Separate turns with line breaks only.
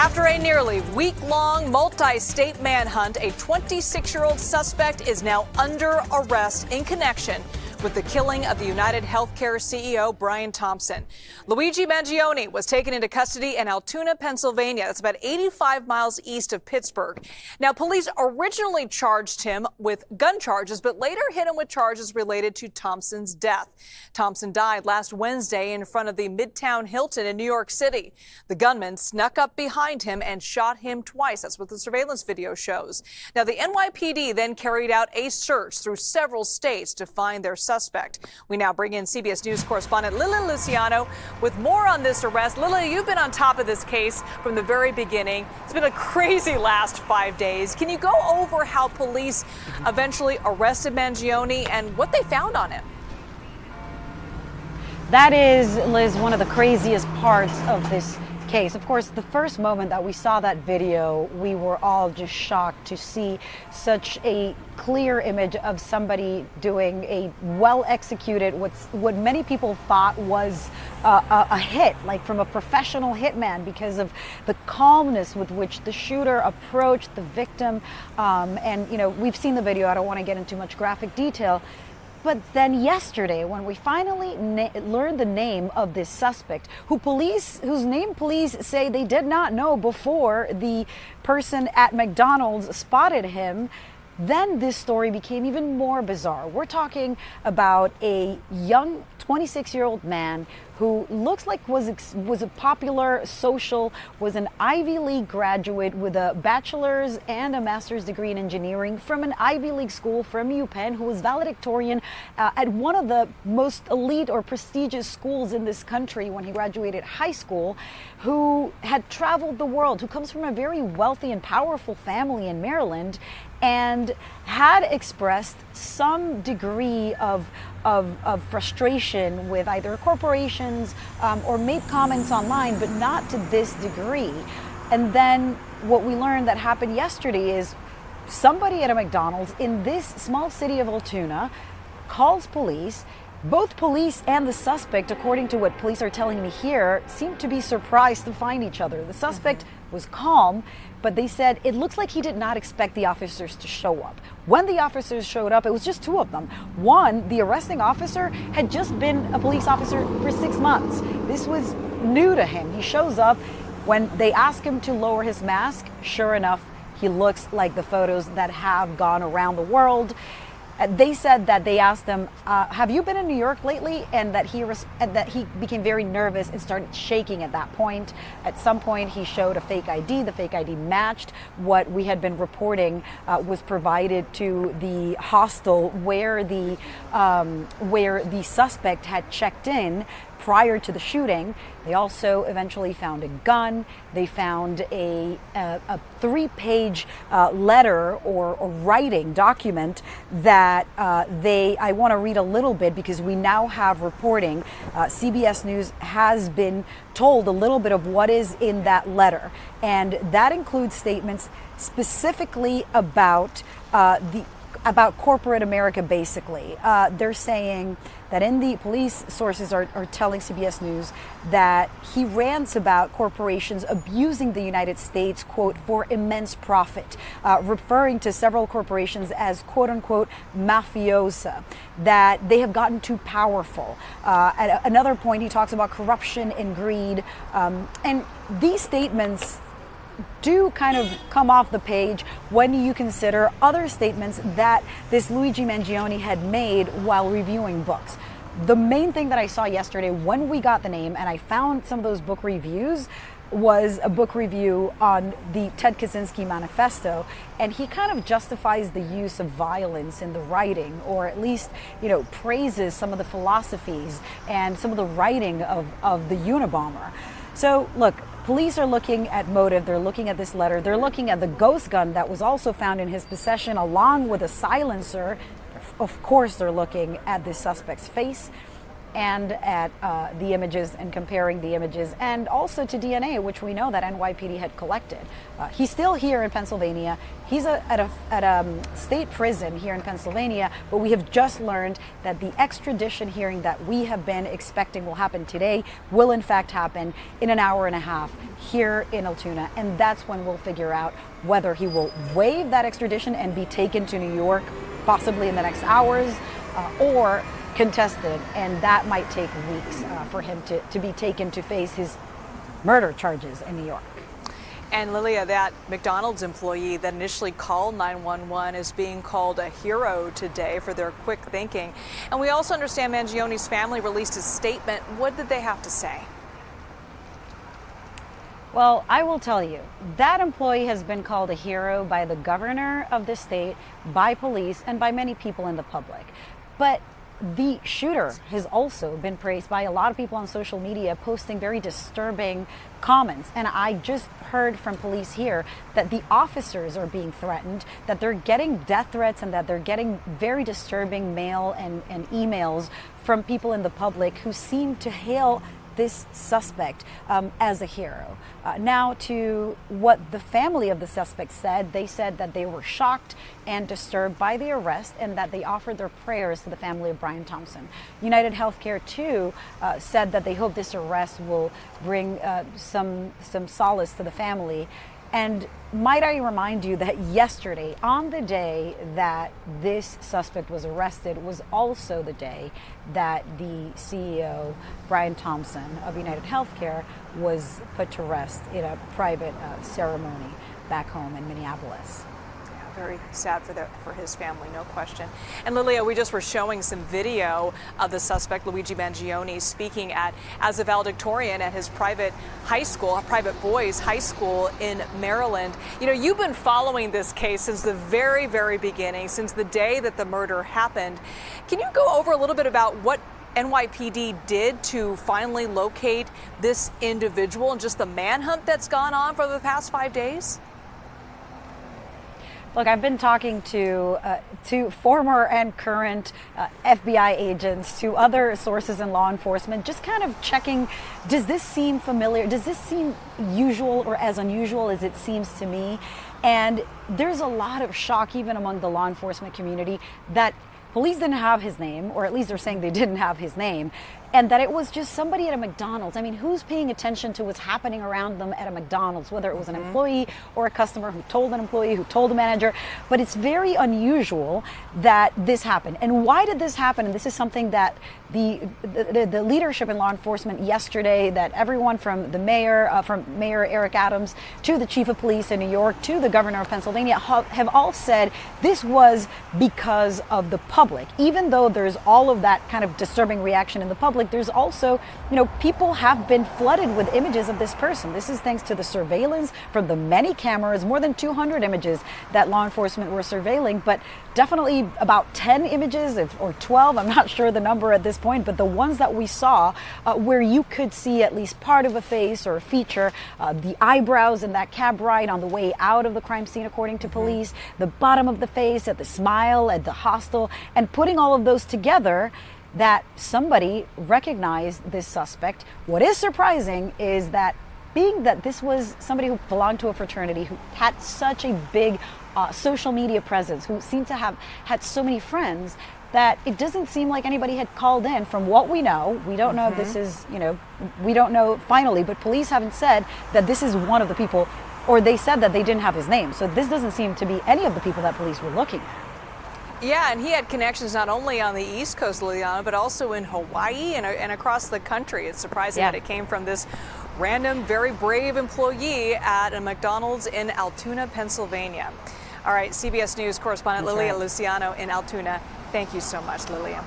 After a nearly week-long multi-state manhunt, a 26-year-old suspect is now under arrest in connection with the killing of the UnitedHealthcare CEO Brian Thompson. Luigi Mangione was taken into custody in Altoona, Pennsylvania. That's about 85 miles east of Pittsburgh. Now, police originally charged him with gun charges, but later hit him with charges related to Thompson's death. Thompson died last Wednesday in front of the Midtown Hilton in New York City. The gunman snuck up behind him and shot him twice. That's what the surveillance video shows. Now, the NYPD then carried out a search through several states to find their suspect. We now bring in CBS News correspondent Lilia Luciano with more on this arrest. Lilia, you've been on top of this case from the very beginning. It's been a crazy last 5 days. Can you go over how police eventually arrested Mangione and what they found on him?
That is, Liz, one of the craziest parts of this case. Of course, the first moment that we saw that video, we were all just shocked to see such a clear image of somebody doing a well-executed, what many people thought was a hit, like from a professional hitman, because of the calmness with which the shooter approached the victim. And, you know, we've seen the video. I don't want to get into much graphic detail. But then yesterday, when we finally learned the name of this suspect, whose name police say they did not know before the person at McDonald's spotted him, then this story became even more bizarre. We're talking about a young 26-year-old man who looks like was a popular social, was an Ivy League graduate with a bachelor's and a master's degree in engineering from an Ivy League school from UPenn, who was valedictorian at one of the most elite or prestigious schools in this country when he graduated high school, who had traveled the world, who comes from a very wealthy and powerful family in Maryland, and had expressed some degree of frustration with either corporations or made comments online, but not to this degree. And then what we learned that happened yesterday is somebody at a McDonald's in this small city of Altoona calls police. Both police and the suspect, according to what police are telling me here, seemed to be surprised to find each other. The suspect was calm, but they said it looks like he did not expect the officers to show up. When the officers showed up, it was just two of them. One, the arresting officer, had just been a police officer for 6 months. This was new to him. He shows up. When they ask him to lower his mask, sure enough, he looks like the photos that have gone around the world. They said that they asked him, have you been in New York lately? And that he became very nervous and started shaking at that point. At some point, he showed a fake ID. The fake ID matched what we had been reporting was provided to the hostel where the suspect had checked in prior to the shooting. They also eventually found a gun. They found a 3-page letter or writing document that I want to read a little bit because we now have reporting. CBS News has been told a little bit of what is in that letter. And that includes statements specifically about corporate America, basically. They're saying that police sources are telling CBS News that he rants about corporations abusing the United States, quote, for immense profit, referring to several corporations as, quote unquote, mafiosa, that they have gotten too powerful. At another point, he talks about corruption and greed. And these statements do kind of come off the page when you consider other statements that this Luigi Mangione had made while reviewing books. The main thing that I saw yesterday when we got the name and I found some of those book reviews was a book review on the Ted Kaczynski manifesto, and he kind of justifies the use of violence in the writing, or at least, you know, praises some of the philosophies and some of the writing of the Unabomber. So look, police are looking at motive. They're looking at this letter. They're looking at the ghost gun that was also found in his possession along with a silencer. Of course, they're looking at this suspect's face. and at the images and comparing the images, and also to DNA, which we know that NYPD had collected. He's still here in Pennsylvania. He's at a state prison here in Pennsylvania, but we have just learned that the extradition hearing that we have been expecting will happen today will in fact happen in an hour and a half here in Altoona, and that's when we'll figure out whether he will waive that extradition and be taken to New York possibly in the next hours, or contested, and that might take weeks for him to be taken to face his murder charges in New York.
And Lilia, that McDonald's employee that initially called 911 is being called a hero today for their quick thinking. And we also understand Mangione's family released a statement. What did they have to say?
Well, I will tell you, that employee has been called a hero by the governor of the state, by police, and by many people in the public. But the shooter has also been praised by a lot of people on social media, posting very disturbing comments. And I just heard from police here that the officers are being threatened, that they're getting death threats, and that they're getting very disturbing mail and emails from people in the public who seem to hail this suspect as a hero. Now, to what the family of the suspect said, they said that they were shocked and disturbed by the arrest, and that they offered their prayers to the family of Brian Thompson. UnitedHealthcare too said that they hope this arrest will bring some solace to the family. And might I remind you that yesterday, on the day that this suspect was arrested, was also the day that the CEO, Brian Thompson of UnitedHealthcare, was put to rest in a private ceremony back home in Minneapolis.
Very sad for his family, no question. And Lilia, we just were showing some video of the suspect, Luigi Mangione, speaking as a valedictorian at his private high school, private boys' high school in Maryland. You know, you've been following this case since the very, very beginning, since the day that the murder happened. Can you go over a little bit about what NYPD did to finally locate this individual and just the manhunt that's gone on for the past 5 days?
Look, I've been talking to former and current FBI agents, to other sources in law enforcement, just kind of checking, does this seem familiar? Does this seem usual or as unusual as it seems to me? And there's a lot of shock even among the law enforcement community that police didn't have his name, or at least they're saying they didn't have his name, and that it was just somebody at a McDonald's. I mean, who's paying attention to what's happening around them at a McDonald's, whether it was an employee or a customer who told an employee, who told a manager? But it's very unusual that this happened. And why did this happen? And this is something that the leadership in law enforcement yesterday, that everyone from the mayor, from Mayor Eric Adams, to the chief of police in New York, to the governor of Pennsylvania, have all said this was because of the public. Even though there's all of that kind of disturbing reaction in the public, there's also, people have been flooded with images of this person. This is thanks to the surveillance from the many cameras, more than 200 images that law enforcement were surveilling, but definitely about 10 images or 12, I'm not sure the number at this point, but the ones that we saw where you could see at least part of a face or a feature, the eyebrows in that cab ride on the way out of the crime scene, according to police, the bottom of the face, at the smile, at the hostel, and putting all of those together, that somebody recognized this suspect. What is surprising is that, being that this was somebody who belonged to a fraternity, who had such a big social media presence, who seemed to have had so many friends, that it doesn't seem like anybody had called in. From what we know, we don't know if this is, we don't know finally, but police haven't said that this is one of the people, or they said that they didn't have his name. So this doesn't seem to be any of the people that police were looking at.
Yeah, and he had connections not only on the East Coast, Liliana, but also in Hawaii and across the country. It's surprising that it came from this random, very brave employee at a McDonald's in Altoona, Pennsylvania. All right, CBS News correspondent Lilia Luciano in Altoona. Thank you so much, Lilia.